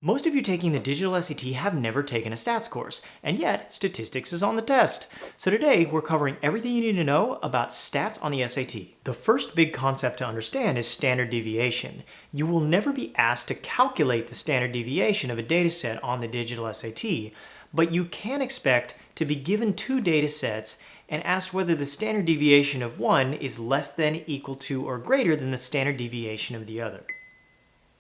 Most of you taking the digital SAT have never taken a stats course, and yet statistics is on the test. So today we're covering everything you need to know about stats on the SAT. The first big concept to understand is standard deviation. You will never be asked to calculate the standard deviation of a dataset on the digital SAT, but you can expect to be given two datasets and asked whether the standard deviation of one is less than, equal to, or greater than the standard deviation of the other.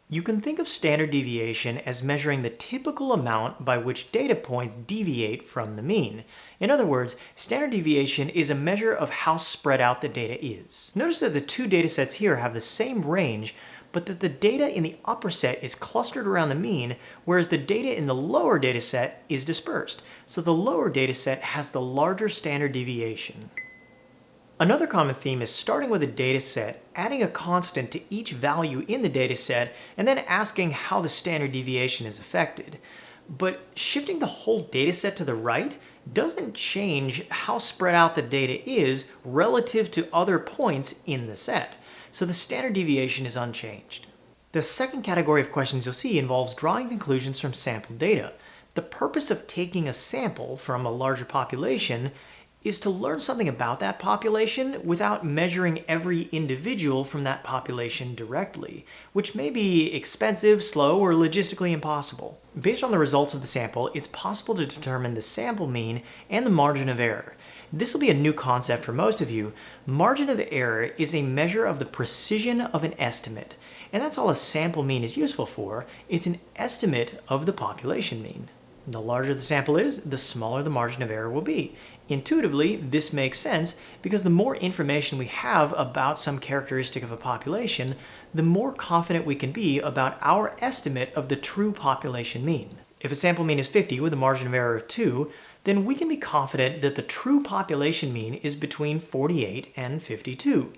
You can think of standard deviation as measuring the typical amount by which data points deviate from the mean. In other words, standard deviation is a measure of how spread out the data is. Notice that the two data sets here have the same range, but that the data in the upper set is clustered around the mean, whereas the data in the lower data set is dispersed. So the lower data set has the larger standard deviation. Another common theme is starting with a data set, adding a constant to each value in the data set, and then asking how the standard deviation is affected. But shifting the whole data set to the right doesn't change how spread out the data is relative to other points in the set. So the standard deviation is unchanged. The second category of questions you'll see involves drawing conclusions from sample data. The purpose of taking a sample from a larger population is to learn something about that population without measuring every individual from that population directly, which may be expensive, slow, or logistically impossible. Based on the results of the sample, it's possible to determine the sample mean and the margin of error. This will be a new concept for most of you. Margin of error is a measure of the precision of an estimate, and that's all a sample mean is useful for. It's an estimate of the population mean. The larger the sample is, the smaller the margin of error will be. Intuitively, this makes sense because the more information we have about some characteristic of a population, the more confident we can be about our estimate of the true population mean. If a sample mean is 50 with a margin of error of 2, then we can be confident that the true population mean is between 48 and 52.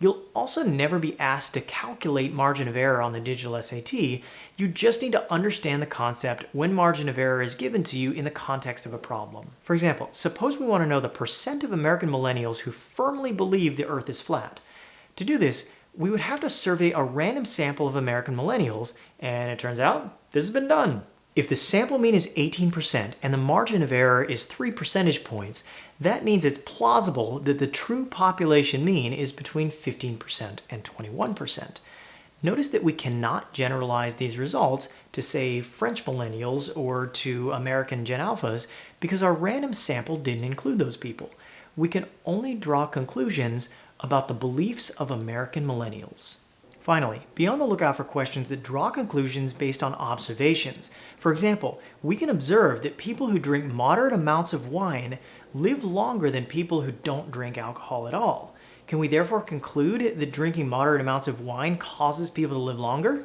You'll also never be asked to calculate margin of error on the digital SAT. You just need to understand the concept when margin of error is given to you in the context of a problem. For example, suppose we want to know the percent of American millennials who firmly believe the Earth is flat. To do this, we would have to survey a random sample of American millennials, and it turns out this has been done. If the sample mean is 18% and the margin of error is 3 percentage points, that means it's plausible that the true population mean is between 15% and 21%. Notice that we cannot generalize these results to, say, French millennials or to American Gen Alphas because our random sample didn't include those people. We can only draw conclusions about the beliefs of American millennials. Finally, be on the lookout for questions that draw conclusions based on observations. For example, we can observe that people who drink moderate amounts of wine live longer than people who don't drink alcohol at all. Can we therefore conclude that drinking moderate amounts of wine causes people to live longer?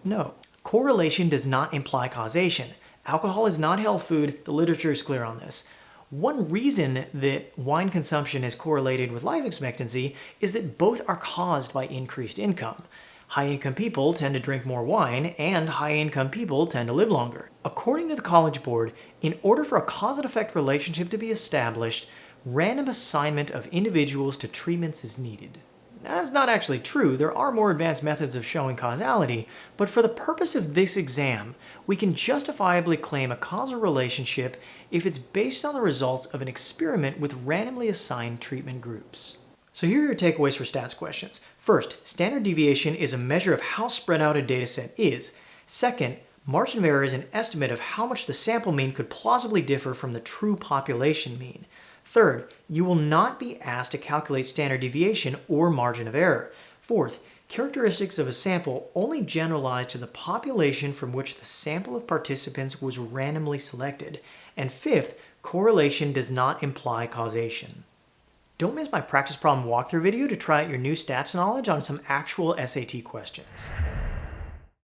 No. Correlation does not imply causation. Alcohol is not health food. The literature is clear on this. One reason that wine consumption is correlated with life expectancy is that both are caused by increased income. High-income people tend to drink more wine, and high-income people tend to live longer. According to the College Board, in order for a cause and effect relationship to be established, random assignment of individuals to treatments is needed. That's not actually true. There are more advanced methods of showing causality, but for the purpose of this exam, we can justifiably claim a causal relationship if it's based on the results of an experiment with randomly assigned treatment groups. So here are your takeaways for stats questions. First, standard deviation is a measure of how spread out a dataset is. Second, margin of error is an estimate of how much the sample mean could plausibly differ from the true population mean. Third, you will not be asked to calculate standard deviation or margin of error. Fourth, characteristics of a sample only generalize to the population from which the sample of participants was randomly selected. And fifth, correlation does not imply causation. Don't miss my practice problem walkthrough video to try out your new stats knowledge on some actual SAT questions.